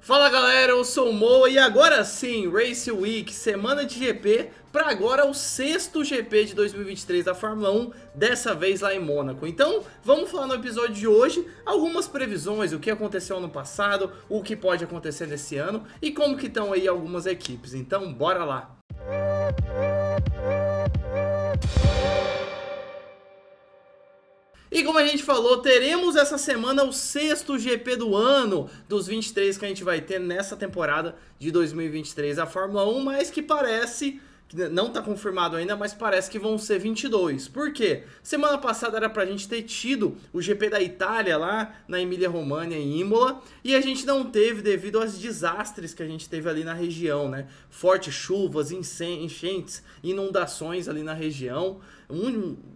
Fala galera, eu sou o Moa e agora sim, Race Week, semana de GP, para agora o sexto GP de 2023 da Fórmula 1, dessa vez lá em Mônaco. Então vamos falar no episódio de hoje algumas previsões, o que aconteceu ano passado, o que pode acontecer nesse ano e como que estão aí algumas equipes. Então bora lá! E como a gente falou, teremos essa semana o sexto GP do ano dos 23 que a gente vai ter nessa temporada de 2023 da Fórmula 1, mas que parece, não está confirmado ainda, mas parece que vão ser 22. Por quê? Semana passada era pra gente ter tido o GP da Itália lá na Emília-Romagna, em Imola, e a gente não teve devido aos desastres que a gente teve ali na região, né? Fortes chuvas, enchentes, inundações ali na região,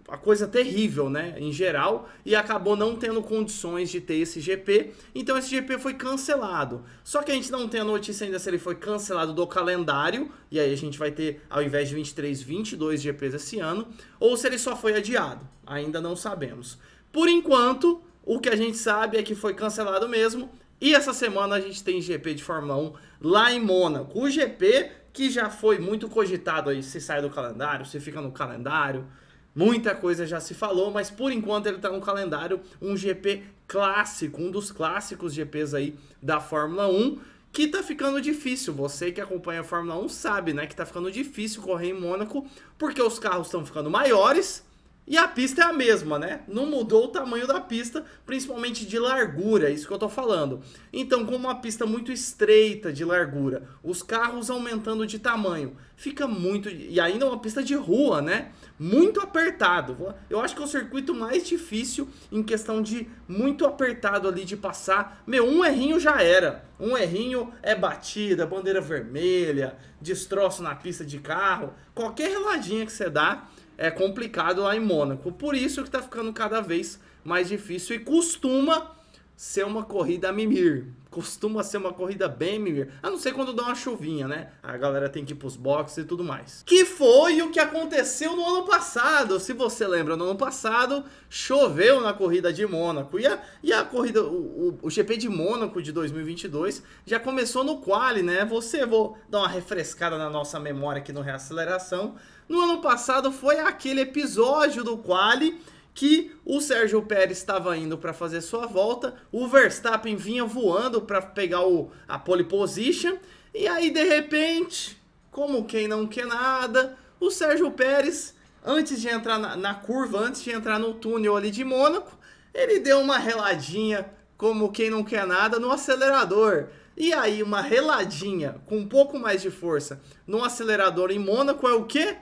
a coisa terrível, né, em geral, e acabou não tendo condições de ter esse GP, então esse GP foi cancelado. Só que a gente não tem a notícia ainda se ele foi cancelado do calendário, e aí a gente vai ter, ao invés de 23, 22 GPs esse ano, ou se ele só foi adiado, ainda não sabemos. Por enquanto, o que a gente sabe é que foi cancelado mesmo, e essa semana a gente tem GP de Fórmula 1 lá em Mônaco. O GP que já foi muito cogitado aí, se sai do calendário, se fica no calendário, muita coisa já se falou, mas por enquanto ele está no calendário, um GP clássico, um dos clássicos GPs aí da Fórmula 1, que tá ficando difícil. Você que acompanha a Fórmula 1 sabe, né, que tá ficando difícil correr em Mônaco, porque os carros estão ficando maiores e a pista é a mesma, né? Não mudou o tamanho da pista, principalmente de largura, é isso que eu tô falando. Então, como uma pista muito estreita de largura, os carros aumentando de tamanho, fica muito... E ainda uma pista de rua, né? Muito apertado. Eu acho que é o circuito mais difícil em questão de muito apertado ali de passar. Meu, um errinho já era. Um errinho é batida, bandeira vermelha, destroço na pista de carro. Qualquer reladinha que você dá é complicado lá em Mônaco. Por isso que tá ficando cada vez mais difícil e costuma ser uma corrida a mimir. Costuma ser uma corrida bem mimir. A não ser quando dá uma chuvinha, né? A galera tem que ir pros boxes e tudo mais. Que foi o que aconteceu no ano passado. Se você lembra, no ano passado choveu na corrida de Mônaco. E a corrida, o GP de Mônaco de 2022 já começou no quali, né? Vou dar uma refrescada na nossa memória aqui no Reaceleração. No ano passado foi aquele episódio do quali que o Sérgio Pérez estava indo para fazer sua volta, o Verstappen vinha voando para pegar a pole position, e aí de repente, como quem não quer nada, o Sérgio Pérez, antes de entrar na curva, antes de entrar no túnel ali de Mônaco, ele deu uma reladinha, como quem não quer nada, no acelerador. E aí uma reladinha com um pouco mais de força no acelerador em Mônaco é o quê?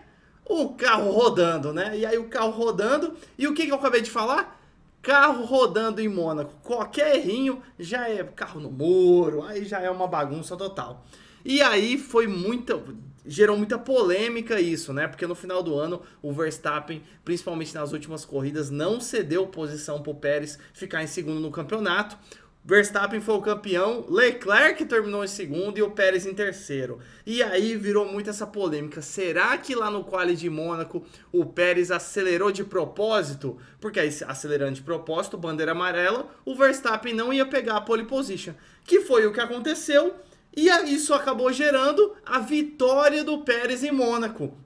O carro rodando, né? E aí o carro rodando, e o que eu acabei de falar? Carro rodando em Mônaco, qualquer errinho já é carro no muro, aí já é uma bagunça total. E aí gerou muita polêmica isso, né? Porque no final do ano o Verstappen, principalmente nas últimas corridas, não cedeu posição pro Pérez ficar em segundo no campeonato. Verstappen foi o campeão, Leclerc terminou em segundo e o Pérez em terceiro. E aí virou muito essa polêmica. Será que lá no quali de Mônaco o Pérez acelerou de propósito? Porque aí acelerando de propósito, bandeira amarela, o Verstappen não ia pegar a pole position. Que foi o que aconteceu. E isso acabou gerando a vitória do Pérez em Mônaco.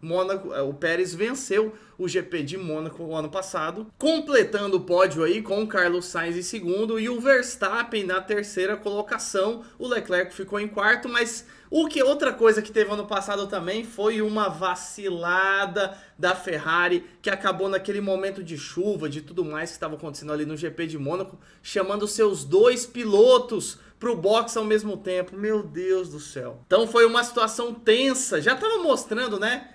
O Pérez venceu o GP de Mônaco o ano passado, completando o pódio aí com o Carlos Sainz em segundo e o Verstappen na terceira colocação. O Leclerc ficou em quarto, mas outra coisa que teve ano passado também foi uma vacilada da Ferrari, que acabou naquele momento de chuva, de tudo mais que estava acontecendo ali no GP de Mônaco, chamando seus dois pilotos pro box ao mesmo tempo. Meu Deus do céu. Então foi uma situação tensa. Já tava mostrando, né,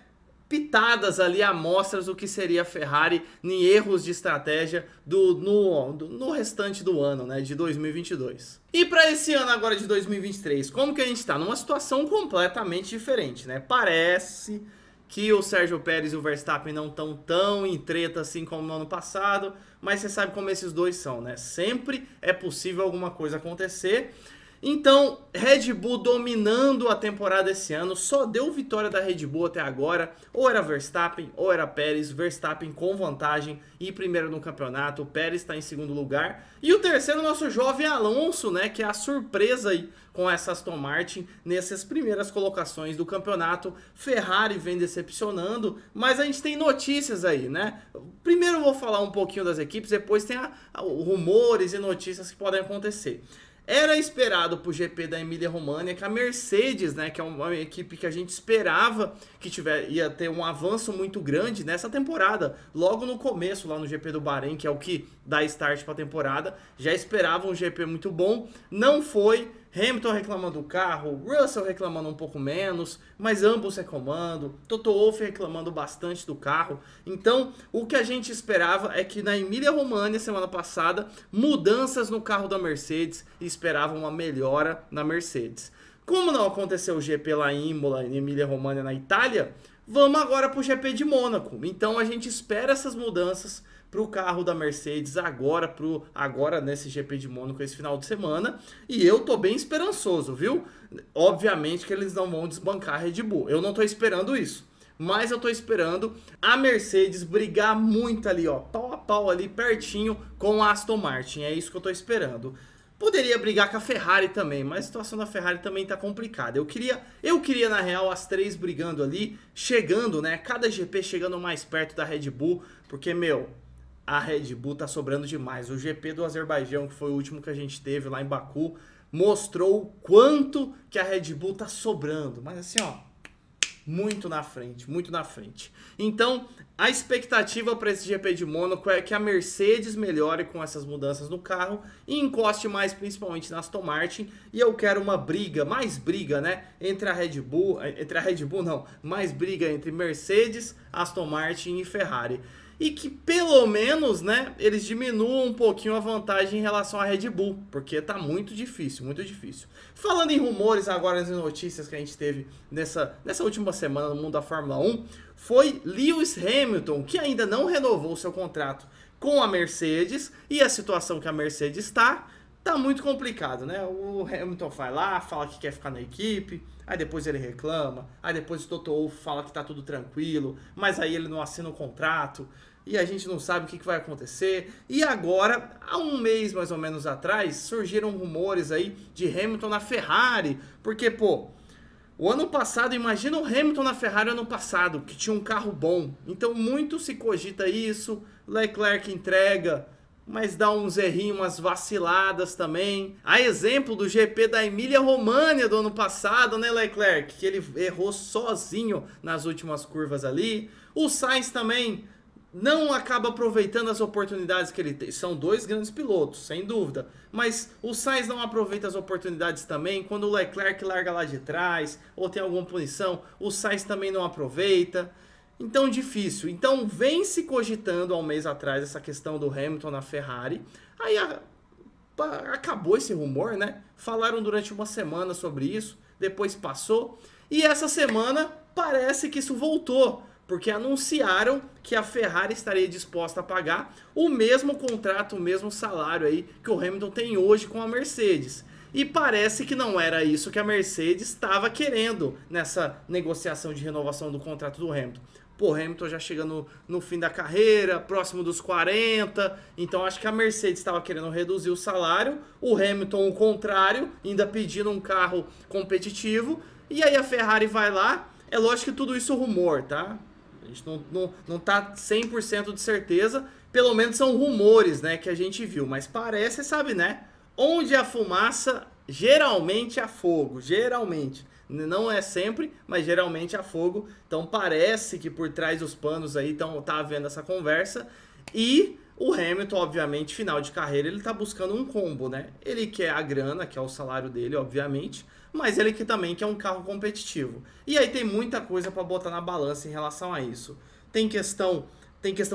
pitadas ali, amostras do que seria a Ferrari em erros de estratégia no restante do ano, né, de 2022. E para esse ano agora de 2023, como que a gente tá? Numa situação completamente diferente, né? Parece que o Sérgio Pérez e o Verstappen não estão tão em treta assim como no ano passado, mas você sabe como esses dois são, né? Sempre é possível alguma coisa acontecer. Então, Red Bull dominando a temporada esse ano, só deu vitória da Red Bull até agora, ou era Verstappen, ou era Pérez, Verstappen com vantagem e primeiro no campeonato, o Pérez está em segundo lugar, e o terceiro nosso jovem Alonso, né, que é a surpresa aí com essa Aston Martin nessas primeiras colocações do campeonato. Ferrari vem decepcionando, mas a gente tem notícias aí, né? Primeiro eu vou falar um pouquinho das equipes, depois tem rumores e notícias que podem acontecer. Era esperado pro GP da Emília-Romagna que a Mercedes, né, que é uma equipe que a gente esperava que ia ter um avanço muito grande nessa temporada, logo no começo, lá no GP do Bahrein, que é o que dá start para a temporada, já esperava um GP muito bom, não foi. Hamilton reclamando do carro, Russell reclamando um pouco menos, mas ambos reclamando, Toto Wolff reclamando bastante do carro. Então, o que a gente esperava é que na Emília-Romagna, semana passada, mudanças no carro da Mercedes, e esperava uma melhora na Mercedes. Como não aconteceu o GP lá em Imola, em Emília-Romagna, na Itália, vamos agora para o GP de Mônaco. Então, a gente espera essas mudanças para o carro da Mercedes agora nesse GP de Mônaco esse final de semana, e eu tô bem esperançoso, viu? Obviamente que eles não vão desbancar a Red Bull, eu não tô esperando isso, mas eu tô esperando a Mercedes brigar muito ali, ó, pau a pau ali, pertinho com a Aston Martin, é isso que eu tô esperando. Poderia brigar com a Ferrari também, mas a situação da Ferrari também tá complicada. Eu queria na real as três brigando ali, chegando, né, cada GP chegando mais perto da Red Bull, porque, meu, a Red Bull tá sobrando demais. O GP do Azerbaijão, que foi o último que a gente teve lá em Baku, mostrou o quanto que a Red Bull tá sobrando. Mas assim, ó, muito na frente, muito na frente. Então, a expectativa para esse GP de Mônaco é que a Mercedes melhore com essas mudanças no carro e encoste mais principalmente na Aston Martin. E eu quero uma briga, mais briga, né, entre a Red Bull não, mais briga entre Mercedes, Aston Martin e Ferrari. E que pelo menos, né, eles diminuam um pouquinho a vantagem em relação à Red Bull, porque tá muito difícil, muito difícil. Falando em rumores agora, as notícias que a gente teve nessa última semana no mundo da Fórmula 1, foi Lewis Hamilton, que ainda não renovou seu contrato com a Mercedes, e a situação que a Mercedes tá muito complicado, né? O Hamilton vai lá, fala que quer ficar na equipe, aí depois ele reclama, aí depois o Toto Wolff fala que tá tudo tranquilo, mas aí ele não assina o contrato, e a gente não sabe o que vai acontecer. E agora, há um mês mais ou menos atrás, surgiram rumores aí de Hamilton na Ferrari, porque, pô, o ano passado, imagina o Hamilton na Ferrari ano passado, que tinha um carro bom, então muito se cogita isso, Leclerc entrega, mas dá uns errinhos, umas vaciladas também. A exemplo do GP da Emília-Romagna do ano passado, né, Leclerc? Que ele errou sozinho nas últimas curvas ali. O Sainz também não acaba aproveitando as oportunidades que ele tem. São dois grandes pilotos, sem dúvida. Mas o Sainz não aproveita as oportunidades também. Quando o Leclerc larga lá de trás, ou tem alguma punição, o Sainz também não aproveita. Então, difícil. Então, vem se cogitando há um mês atrás essa questão do Hamilton na Ferrari. Aí acabou esse rumor, né? Falaram durante uma semana sobre isso, depois passou. E essa semana parece que isso voltou, porque anunciaram que a Ferrari estaria disposta a pagar o mesmo contrato, o mesmo salário aí que o Hamilton tem hoje com a Mercedes. E parece que não era isso que a Mercedes estava querendo nessa negociação de renovação do contrato do Hamilton. Pô, Hamilton já chegando no fim da carreira, próximo dos 40, então acho que a Mercedes estava querendo reduzir o salário, o Hamilton o contrário, ainda pedindo um carro competitivo, e aí a Ferrari vai lá. É lógico que tudo isso é rumor, tá? A gente não tá 100% de certeza, pelo menos são rumores, né, que a gente viu, mas parece, sabe, né? Onde há fumaça, geralmente há fogo, geralmente. Não é sempre, mas geralmente há fogo. Então parece que por trás dos panos aí tá havendo essa conversa. E o Hamilton, obviamente, final de carreira, ele tá buscando um combo, né? Ele quer a grana, que é o salário dele, obviamente, mas ele também quer um carro competitivo. E aí tem muita coisa para botar na balança em relação a isso. Tem questão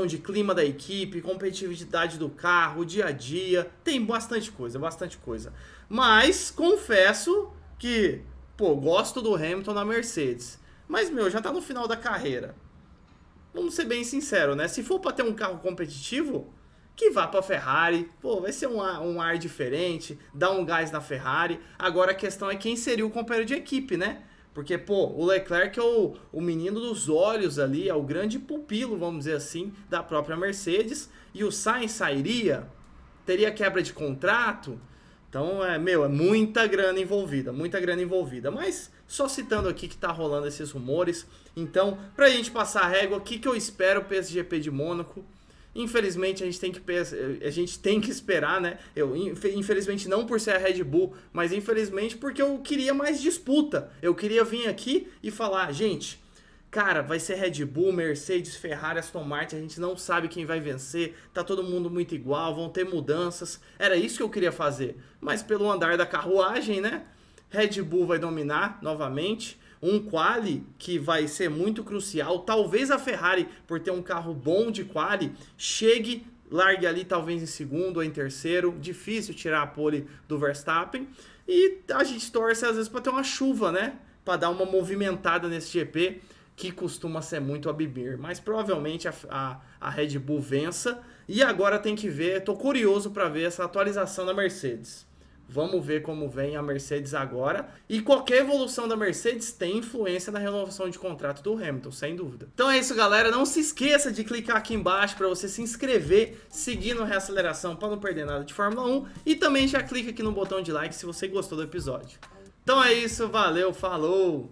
de clima da equipe, competitividade do carro, dia a dia, tem bastante coisa, bastante coisa. Mas confesso que, pô, gosto do Hamilton na Mercedes. Mas, meu, já tá no final da carreira. Vamos ser bem sinceros, né? Se for para ter um carro competitivo, que vá para a Ferrari. Pô, vai ser um ar diferente, dá um gás na Ferrari. Agora a questão é quem seria o companheiro de equipe, né? Porque, pô, o Leclerc é o menino dos olhos ali, é o grande pupilo, vamos dizer assim, da própria Mercedes. E o Sainz sairia, teria quebra de contrato. Então, é muita grana envolvida, muita grana envolvida. Mas, só citando aqui que tá rolando esses rumores. Então, pra gente passar a régua, o que eu espero para esse GP de Mônaco? Infelizmente, a gente tem que esperar, né? Infelizmente, não por ser a Red Bull, mas infelizmente porque eu queria mais disputa. Eu queria vir aqui e falar, gente, cara, vai ser Red Bull, Mercedes, Ferrari, Aston Martin, a gente não sabe quem vai vencer, tá todo mundo muito igual, vão ter mudanças. Era isso que eu queria fazer. Mas pelo andar da carruagem, né? Red Bull vai dominar novamente. Um quali que vai ser muito crucial. Talvez a Ferrari, por ter um carro bom de quali, largue ali talvez em segundo ou em terceiro. Difícil tirar a pole do Verstappen. E a gente torce às vezes para ter uma chuva, né? Para dar uma movimentada nesse GP, que costuma ser muito a bibir. Mas provavelmente a Red Bull vença. E agora tem que ver, tô curioso para ver essa atualização da Mercedes. Vamos ver como vem a Mercedes agora. E qualquer evolução da Mercedes tem influência na renovação de contrato do Hamilton, sem dúvida. Então é isso, galera. Não se esqueça de clicar aqui embaixo para você se inscrever, seguir no Reaceleração para não perder nada de Fórmula 1. E também já clica aqui no botão de like se você gostou do episódio. Então é isso, valeu, falou!